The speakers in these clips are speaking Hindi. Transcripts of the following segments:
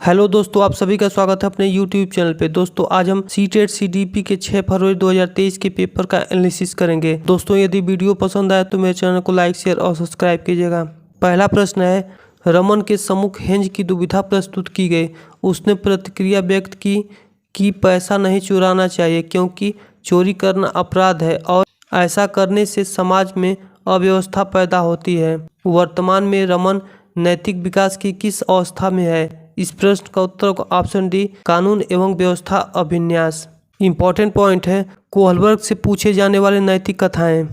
हेलो दोस्तों, आप सभी का स्वागत है अपने यूट्यूब चैनल पे। दोस्तों आज हम सीटेट सीडीपी के 6 फरवरी 2023 के पेपर का एनालिसिस करेंगे। दोस्तों यदि वीडियो पसंद आए तो मेरे चैनल को लाइक शेयर और सब्सक्राइब कीजिएगा। पहला प्रश्न है, रमन के सम्मुख हेंज की दुविधा प्रस्तुत की गई। उसने प्रतिक्रिया व्यक्त की कि पैसा नहीं चुराना चाहिए क्योंकि चोरी करना अपराध है और ऐसा करने से समाज में अव्यवस्था पैदा होती है। वर्तमान में रमन नैतिक विकास की किस अवस्था में है? इस प्रश्न का उत्तर को ऑप्शन डी, कानून एवं व्यवस्था अभिन्यास। इंपॉर्टेंट पॉइंट है, कोहलबर्ग से पूछे जाने वाले नैतिक कथाएं।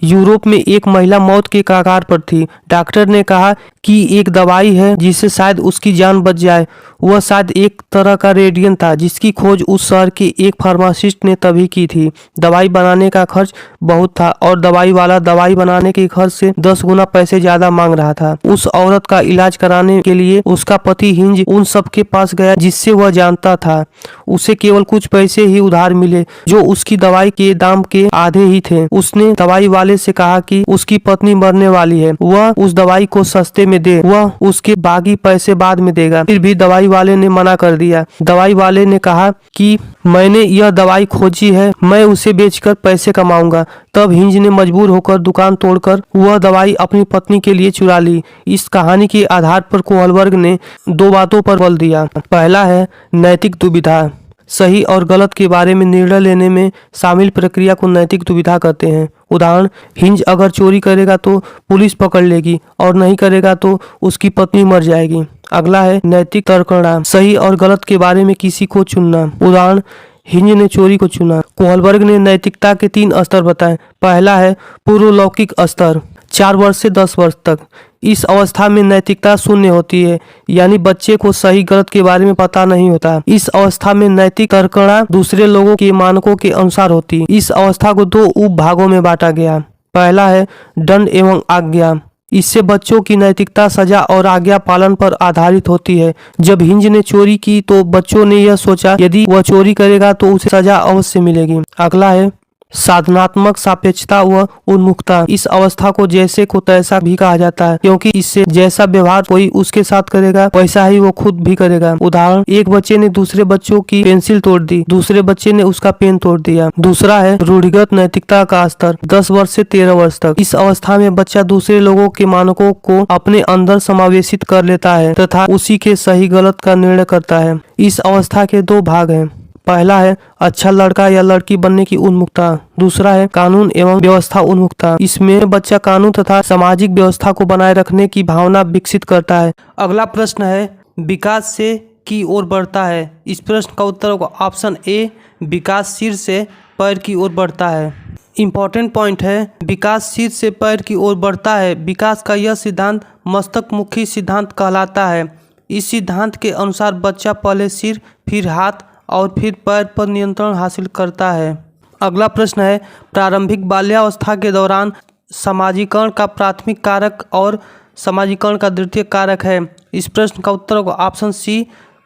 यूरोप में एक महिला मौत के कगार पर थी। डॉक्टर ने कहा कि एक दवाई है जिससे शायद उसकी जान बच जाए। वह शायद एक तरह का रेडियन था जिसकी खोज उस शहर के एक फार्मासिस्ट ने तभी की थी। दवाई बनाने का खर्च बहुत था और दवाई वाला दवाई बनाने के खर्च से 10 गुना पैसे ज्यादा मांग रहा था। उस औरत का इलाज कराने के लिए उसका पति हिंज उन सब के पास गया जिससे वह जानता था। उसे केवल कुछ पैसे ही उधार मिले जो उसकी दवाई के दाम के आधे ही थे। उसने दवाई वाले से कहा कि उसकी पत्नी मरने वाली है, वह उस दवाई को सस्ते में दे, वह उसके बाकी पैसे बाद में देगा। फिर भी दवाई वाले ने मना कर दिया। दवाई वाले ने कहा कि मैंने यह दवाई खोजी है, मैं उसे बेचकर पैसे कमाऊंगा। तब हिंज ने मजबूर होकर दुकान तोड़कर वह दवाई अपनी पत्नी के लिए चुरा ली। इस कहानी के आधार पर कोहलबर्ग ने 2 बातों पर बल दिया। पहला है नैतिक दुविधा। सही और गलत के बारे में निर्णय लेने में शामिल प्रक्रिया को नैतिक दुविधा कहते हैं। उदाहरण, हिंज अगर चोरी करेगा तो पुलिस पकड़ लेगी और नहीं करेगा तो उसकी पत्नी मर जाएगी। अगला है नैतिक तर्कणा। सही और गलत के बारे में किसी को चुनना। उदाहरण, हिंज ने चोरी को चुना। कोहलबर्ग ने नैतिकता के 3 स्तर बताए। पहला है पूर्वलौकिक स्तर, 4 वर्ष से 10 वर्ष तक। इस अवस्था में नैतिकता शून्य होती है, यानी बच्चे को सही गलत के बारे में पता नहीं होता। इस अवस्था में नैतिक तर्कणा दूसरे लोगों के मानकों के अनुसार होती है। इस अवस्था को 2 उप भागों में बांटा गया। पहला है दंड एवं आज्ञा। इससे बच्चों की नैतिकता सजा और आज्ञा पालन पर आधारित होती है। जब हिंज ने चोरी की तो बच्चों ने यह सोचा यदि वह चोरी करेगा तो उसे सजा अवश्य मिलेगी। अगला है साधनात्मक सापेक्षता व उन्मुखता। इस अवस्था को जैसे को तैसा भी कहा जाता है क्योंकि इससे जैसा व्यवहार कोई उसके साथ करेगा वैसा ही वो खुद भी करेगा। उदाहरण, एक बच्चे ने दूसरे बच्चों की पेंसिल तोड़ दी, दूसरे बच्चे ने उसका पेन तोड़ दिया। दूसरा है रूढ़िगत नैतिकता का स्तर, 10 वर्ष से 13 वर्ष तक। इस अवस्था में बच्चा दूसरे लोगों के मानकों को अपने अंदर समावेशित कर लेता है तथा उसी के सही गलत का निर्णय करता है। इस अवस्था के 2 भाग हैं। पहला है अच्छा लड़का या लड़की बनने की उन्मुखता। दूसरा है कानून एवं व्यवस्था उन्मुखता। इसमें बच्चा कानून तथा सामाजिक व्यवस्था को बनाए रखने की भावना विकसित करता है। अगला प्रश्न है, विकास से की ओर बढ़ता है। इस प्रश्न का उत्तर होगा ऑप्शन ए, विकास सिर से पैर की ओर बढ़ता है। इंपॉर्टेंट पॉइंट है, विकास सिर से पैर की ओर बढ़ता है। विकास का यह सिद्धांत मस्तकमुखी सिद्धांत कहलाता है। इस सिद्धांत के अनुसार बच्चा पहले सिर, फिर हाथ और फिर पैर पर नियंत्रण हासिल करता है। अगला प्रश्न है, प्रारंभिक बाल्यावस्था के दौरान समाजीकरण का प्राथमिक कारक और समाजीकरण का द्वितीय कारक है। इस प्रश्न का उत्तर होगा ऑप्शन सी,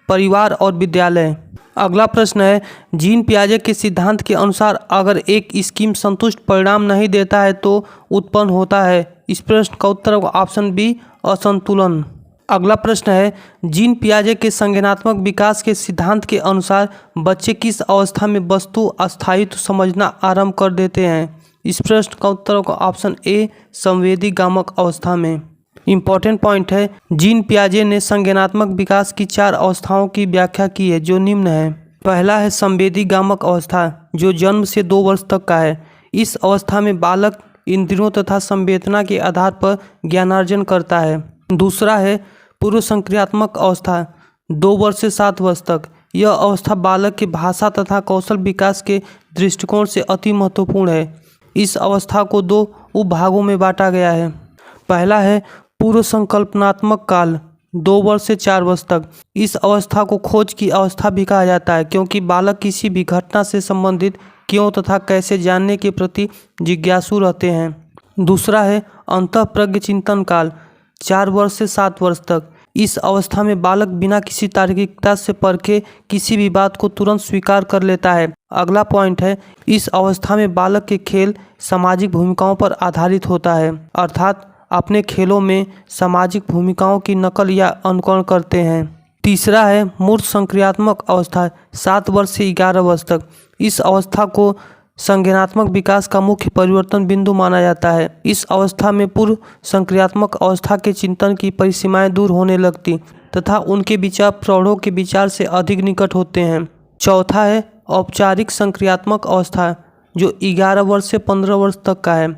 परिवार और विद्यालय। अगला प्रश्न है, जीन पियाजे के सिद्धांत के अनुसार अगर एक स्कीम संतुष्ट परिणाम नहीं देता है तो उत्पन्न होता है। इस प्रश्न का उत्तर होगा ऑप्शन बी, असंतुलन। अगला प्रश्न है, जीन पियाजे के संज्ञानात्मक विकास के सिद्धांत के अनुसार बच्चे किस अवस्था में वस्तु अस्थायित्व समझना आरंभ कर देते हैं? इस प्रश्न का उत्तर होगा ऑप्शन ए, संवेदी गामक अवस्था में। इंपॉर्टेंट पॉइंट है, जीन पियाजे ने संज्ञानात्मक विकास की 4 अवस्थाओं की व्याख्या की है जो निम्न है। पहला है संवेदी गामक अवस्था जो जन्म से 2 वर्ष तक का है। इस अवस्था में बालक इंद्रियों तथा संवेदना के आधार पर ज्ञानार्जन करता है। दूसरा है पूर्व संक्रियात्मक अवस्था, 2 वर्ष से 7 वर्ष तक। यह अवस्था बालक के भाषा तथा कौशल विकास के दृष्टिकोण से अति महत्वपूर्ण है। इस अवस्था को 2 उपभागों में बांटा गया है। पहला है पूर्व संकल्पनात्मक काल, 2 वर्ष से 4 वर्ष तक। इस अवस्था को खोज की अवस्था भी कहा जाता है क्योंकि बालक किसी भी घटना से संबंधित क्यों तथा कैसे जानने के प्रति जिज्ञासु रहते हैं। दूसरा है अंतःप्रज्ञ चिंतन काल, 4 वर्ष से 7 वर्ष तक। इस अवस्था में बालक बिना किसी तार्किकता से परखे किसी भी बात को तुरंत स्वीकार कर लेता है। अगला पॉइंट है, इस अवस्था में बालक के खेल सामाजिक भूमिकाओं पर आधारित होता है, अर्थात अपने खेलों में सामाजिक भूमिकाओं की नकल या अनुकरण करते हैं। तीसरा है मूर्त संक्रियात्मक अवस्था 7 वर्ष से 11 वर्ष तक। इस अवस्था को संज्ञानात्मक विकास का मुख्य परिवर्तन बिंदु माना जाता है। इस अवस्था में पूर्व संक्रियात्मक अवस्था के चिंतन की परिसीमाएं दूर होने लगती तथा उनके विचार प्रौढ़ों के विचार से अधिक निकट होते हैं। चौथा है औपचारिक संक्रियात्मक अवस्था जो 11 वर्ष से 15 वर्ष तक का है।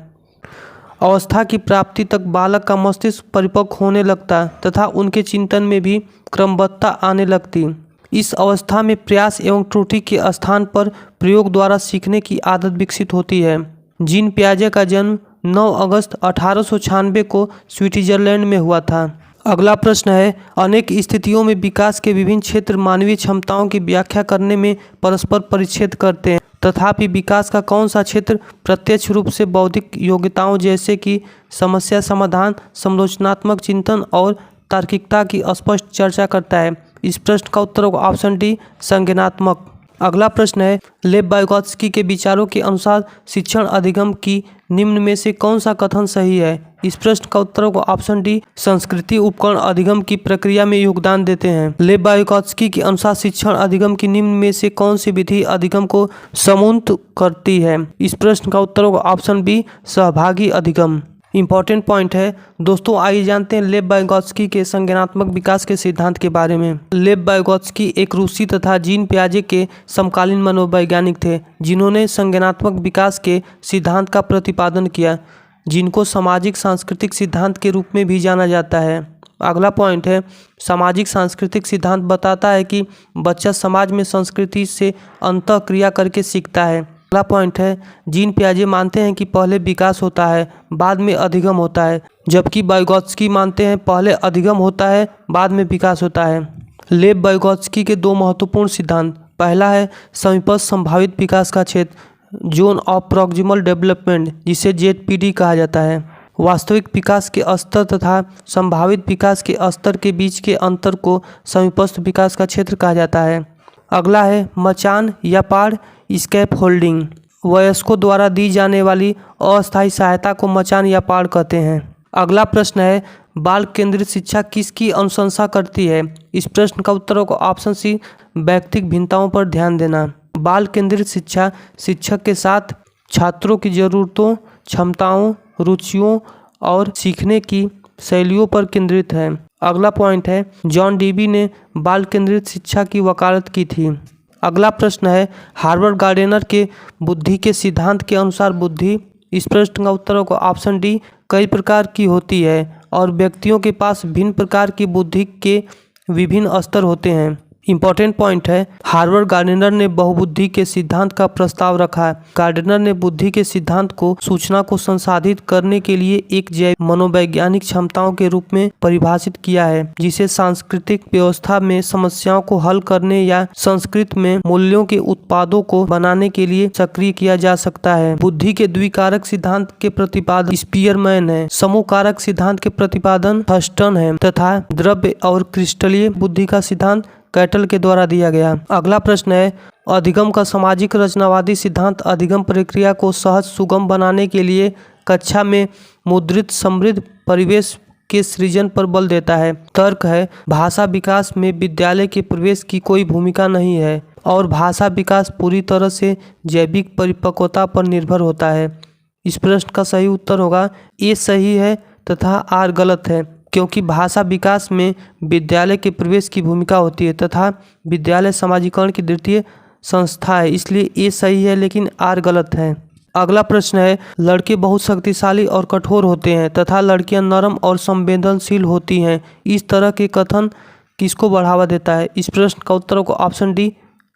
अवस्था की प्राप्ति तक बालक का मस्तिष्क परिपक्व होने लगता तथा उनके चिंतन में भी क्रमबद्धता आने लगती। इस अवस्था में प्रयास एवं त्रुटि के स्थान पर प्रयोग द्वारा सीखने की आदत विकसित होती है। जीन पियाजे का जन्म 9 अगस्त 1896 को स्विट्जरलैंड में हुआ था। अगला प्रश्न है अनेक स्थितियों में विकास के विभिन्न क्षेत्र मानवीय क्षमताओं की व्याख्या करने में परस्पर परिच्छेद करते हैं, तथापि विकास का कौन सा क्षेत्र प्रत्यक्ष रूप से बौद्धिक योग्यताओं जैसे कि समस्या समाधान, समालोचनात्मक चिंतन और तार्किकता की स्पष्ट चर्चा करता है? इस प्रश्न का उत्तर होगा ऑप्शन डी संज्ञानात्मक। अगला प्रश्न है लेव वाइगोत्स्की के विचारों के अनुसार शिक्षण अधिगम की निम्न में से कौन सा कथन सही है? इस प्रश्न का उत्तर होगा ऑप्शन डी संस्कृति उपकरण अधिगम की प्रक्रिया में योगदान देते हैं। लेव वाइगोत्स्की के अनुसार शिक्षण अधिगम की निम्न में से कौन सी विधि अधिगम को समून्त करती है? इस प्रश्न का उत्तर होगा ऑप्शन बी सहभागी अधिगम। इंपॉर्टेंट पॉइंट है दोस्तों, आइए जानते हैं लेव वाइगोत्स्की के संज्ञानात्मक विकास के सिद्धांत के बारे में। लेव वाइगोत्स्की एक रूसी तथा जीन पियाजे के समकालीन मनोवैज्ञानिक थे जिन्होंने संज्ञानात्मक विकास के सिद्धांत का प्रतिपादन किया, जिनको सामाजिक सांस्कृतिक सिद्धांत के रूप में भी जाना जाता है। अगला पॉइंट है सामाजिक सांस्कृतिक सिद्धांत बताता है कि बच्चा समाज में संस्कृति से अंतःक्रिया करके सीखता है। अगला पॉइंट है जीन पियाजे मानते हैं कि पहले विकास होता है बाद में अधिगम होता है, जबकि वाइगोत्स्की मानते हैं पहले अधिगम होता है बाद में विकास होता है। लेव वाइगोत्स्की के 2 महत्वपूर्ण सिद्धांत, पहला है समीपस्थ संभावित विकास का क्षेत्र जोन ऑफ प्रॉक्सिमल डेवलपमेंट जिसे ZPD कहा जाता है। वास्तविक विकास के स्तर तथा संभावित विकास के स्तर के बीच के अंतर को समीपस्थ विकास का क्षेत्र कहा जाता है। अगला है मचान या पाड़ स्कैप होल्डिंग, वयस्कों द्वारा दी जाने वाली अस्थायी सहायता को मचान या पाड़ कहते हैं। अगला प्रश्न है बाल केंद्रित शिक्षा किसकी अनुशंसा करती है? इस प्रश्न का उत्तर होगा ऑप्शन सी व्यक्तिगत भिन्नताओं पर ध्यान देना। बाल केंद्रित शिक्षा शिक्षक के साथ छात्रों की ज़रूरतों, क्षमताओं, रुचियों और सीखने की शैलियों पर केंद्रित है। अगला पॉइंट है जॉन डीबी ने बाल केंद्रित शिक्षा की वकालत की थी। अगला प्रश्न है हार्वर्ड गार्डनर के बुद्धि के सिद्धांत के अनुसार बुद्धि, इस प्रश्न का उत्तर होगा ऑप्शन डी कई प्रकार की होती है और व्यक्तियों के पास भिन्न प्रकार की बुद्धि के विभिन्न स्तर होते हैं। इंपॉर्टेंट पॉइंट है हार्वर्ड गार्डनर ने बहुबुद्धि के सिद्धांत का प्रस्ताव रखा है। गार्डनर ने बुद्धि के सिद्धांत को सूचना को संसाधित करने के लिए एक जैव मनोवैज्ञानिक क्षमताओं के रूप में परिभाषित किया है, जिसे सांस्कृतिक व्यवस्था में समस्याओं को हल करने या संस्कृति में मूल्यों के उत्पादों को बनाने के लिए सक्रिय किया जा सकता है। बुद्धि के द्विकारक सिद्धांत के प्रतिपादन स्पीयरमैन है, समूह कारक सिद्धांत के प्रतिपादन थर्स्टन है तथा द्रव्य और क्रिस्टलीय बुद्धि का सिद्धांत कैटल के द्वारा दिया गया। अगला प्रश्न है अधिगम का सामाजिक रचनावादी सिद्धांत अधिगम प्रक्रिया को सहज सुगम बनाने के लिए कक्षा में मुद्रित समृद्ध परिवेश के सृजन पर बल देता है। तर्क है भाषा विकास में विद्यालय के प्रवेश की कोई भूमिका नहीं है और भाषा विकास पूरी तरह से जैविक परिपक्वता पर निर्भर होता है। इस प्रश्न का सही उत्तर होगा ए सही है तथा आर गलत है, क्योंकि भाषा विकास में विद्यालय के प्रवेश की भूमिका होती है तथा विद्यालय समाजीकरण की द्वितीय संस्था है, इसलिए ए सही है लेकिन आर गलत है। अगला प्रश्न है लड़के बहुत शक्तिशाली और कठोर होते हैं तथा लड़कियां नरम और संवेदनशील होती हैं, इस तरह के कथन किसको बढ़ावा देता है? इस प्रश्न का उत्तर होगा ऑप्शन डी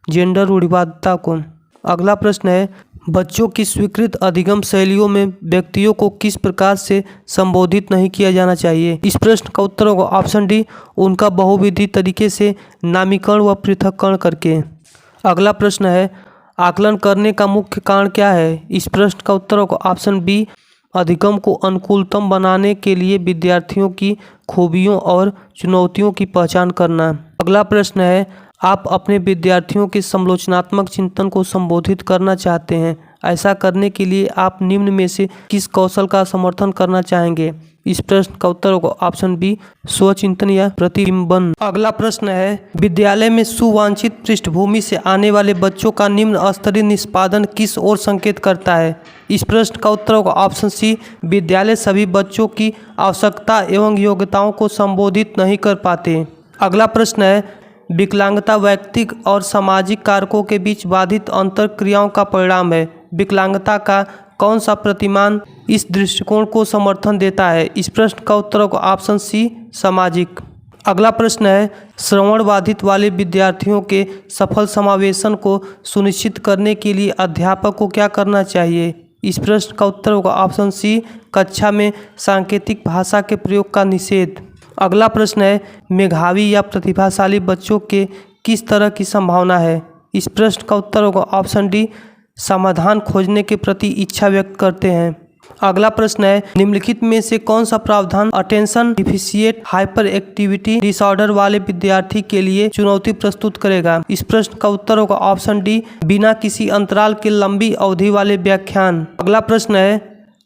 जेंडर रूढ़िवादिता को। अगला प्रश्न है बच्चों की स्वीकृत अधिगम शैलियों में व्यक्तियों को किस प्रकार से संबोधित नहीं किया जाना चाहिए? इस प्रश्न का उत्तर होगा ऑप्शन डी उनका बहुविधि तरीके से नामीकरण व पृथक्करण करके। अगला प्रश्न है आकलन करने का मुख्य कारण क्या है? इस प्रश्न का उत्तर होगा ऑप्शन बी अधिगम को अनुकूलतम बनाने के लिए विद्यार्थियों की खूबियों और चुनौतियों की पहचान करना। अगला प्रश्न है आप अपने विद्यार्थियों के समालोचनात्मक चिंतन को संबोधित करना चाहते हैं, ऐसा करने के लिए आप निम्न में से किस कौशल का समर्थन करना चाहेंगे? इस प्रश्न का उत्तर होगा ऑप्शन बी स्वचिंतन या प्रतिबिंबन। अगला प्रश्न है, विद्यालय में सुवांछित पृष्ठभूमि से आने वाले बच्चों का निम्न स्तरीय निष्पादन किस ओर संकेत करता है? इस प्रश्न का उत्तर होगा ऑप्शन सी विद्यालय सभी बच्चों की आवश्यकता एवं योग्यताओं को संबोधित नहीं कर पाते। अगला प्रश्न है, विकलांगता व्यक्तिगत और सामाजिक कारकों के बीच बाधित अंतर क्रियाओं का परिणाम है। विकलांगता का कौन सा प्रतिमान इस दृष्टिकोण को समर्थन देता है? इस प्रश्न का उत्तर होगा ऑप्शन सी सामाजिक। अगला प्रश्न है, श्रवण बाधित वाले विद्यार्थियों के सफल समावेशन को सुनिश्चित करने के लिए अध्यापक को क्या करना चाहिए? इस प्रश्न का उत्तर होगा ऑप्शन सी कक्षा में सांकेतिक भाषा के प्रयोग का निषेध। अगला प्रश्न है, मेधावी या प्रतिभाशाली बच्चों के किस तरह की संभावना है? इस प्रश्न का उत्तर होगा ऑप्शन डी समाधान खोजने के प्रति इच्छा व्यक्त करते हैं। अगला प्रश्न है, निम्नलिखित में से कौन सा प्रावधान attention deficit hyper activity disorder वाले विद्यार्थी के लिए चुनौती प्रस्तुत करेगा? इस प्रश्न का उत्तर होगा ऑप्शन डी बिना किसी अंतराल के लंबी अवधि वाले व्याख्यान। अगला प्रश्न है,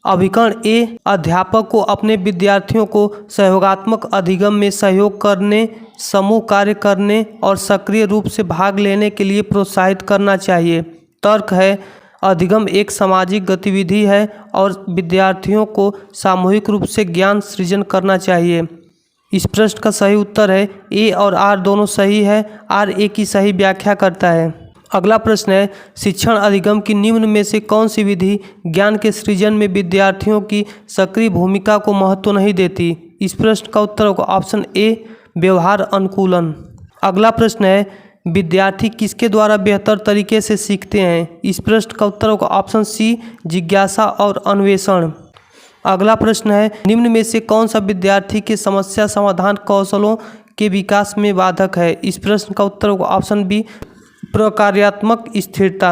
अभिकरण ए अध्यापक को अपने विद्यार्थियों को सहयोगात्मक अधिगम में सहयोग करने, समूह कार्य करने और सक्रिय रूप से भाग लेने के लिए प्रोत्साहित करना चाहिए। तर्क है, अधिगम एक सामाजिक गतिविधि है और विद्यार्थियों को सामूहिक रूप से ज्ञान सृजन करना चाहिए। इस प्रश्न का सही उत्तर है ए और आर दोनों सही है। आर ए की सही व्याख्या करता है। अगला प्रश्न है, शिक्षण अधिगम की निम्न में से कौन सी विधि ज्ञान के सृजन में विद्यार्थियों की सक्रिय भूमिका को महत्व नहीं देती? इस प्रश्न का उत्तर होगा ऑप्शन ए व्यवहार अनुकूलन। अगला प्रश्न है, विद्यार्थी किसके द्वारा बेहतर तरीके से सीखते हैं? इस प्रश्न का उत्तर होगा ऑप्शन सी जिज्ञासा और अन्वेषण। अगला प्रश्न है, निम्न में से कौन सा विद्यार्थी के समस्या समाधान कौशलों के विकास में बाधक है? इस प्रश्न का उत्तर होगा ऑप्शन बी प्रकार्यात्मक स्थिरता।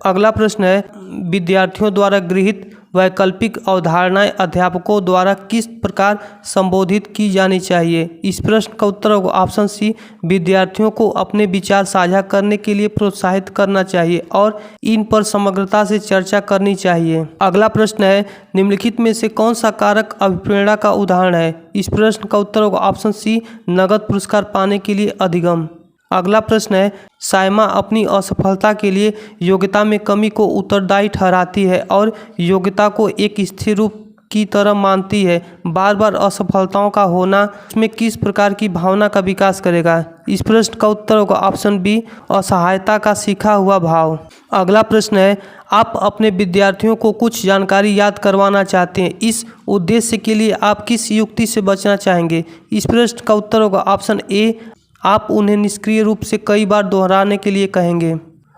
अगला प्रश्न है, विद्यार्थियों द्वारा गृहीत वैकल्पिक अवधारणाएं अध्यापकों द्वारा किस प्रकार संबोधित की जानी चाहिए? इस प्रश्न का उत्तर होगा ऑप्शन सी विद्यार्थियों को अपने विचार साझा करने के लिए प्रोत्साहित करना चाहिए और इन पर समग्रता से चर्चा करनी चाहिए। अगला प्रश्न है, निम्नलिखित में से कौन सा कारक अभिप्रेरणा का उदाहरण है? इस प्रश्न का उत्तर होगा ऑप्शन सी नगद पुरस्कार पाने के लिए अधिगम। अगला प्रश्न है, साइमा अपनी असफलता के लिए योग्यता में कमी को उत्तरदायी ठहराती है और योग्यता को एक स्थिर रूप की तरह मानती है। बार बार असफलताओं का होना उसमें किस प्रकार की भावना का विकास करेगा? इस प्रश्न का उत्तर होगा ऑप्शन बी असहायता का सीखा हुआ भाव। अगला प्रश्न है, आप अपने विद्यार्थियों को कुछ जानकारी याद करवाना चाहते हैं, इस उद्देश्य के लिए आप किस युक्ति से बचना चाहेंगे? इस प्रश्न का उत्तर होगा ऑप्शन ए आप उन्हें निष्क्रिय रूप से कई बार दोहराने के लिए कहेंगे।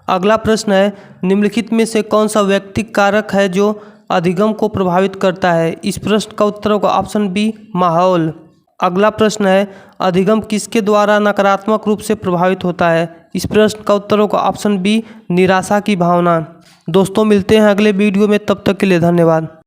अगला प्रश्न है, निम्नलिखित में से कौन सा व्यक्तिगत कारक है जो अधिगम को प्रभावित करता है? इस प्रश्न का उत्तर होगा ऑप्शन बी माहौल। अगला प्रश्न है, अधिगम किसके द्वारा नकारात्मक रूप से प्रभावित होता है? इस प्रश्न का उत्तर होगा ऑप्शन बी निराशा की भावना। दोस्तों मिलते हैं अगले वीडियो में, तब तक के लिए धन्यवाद।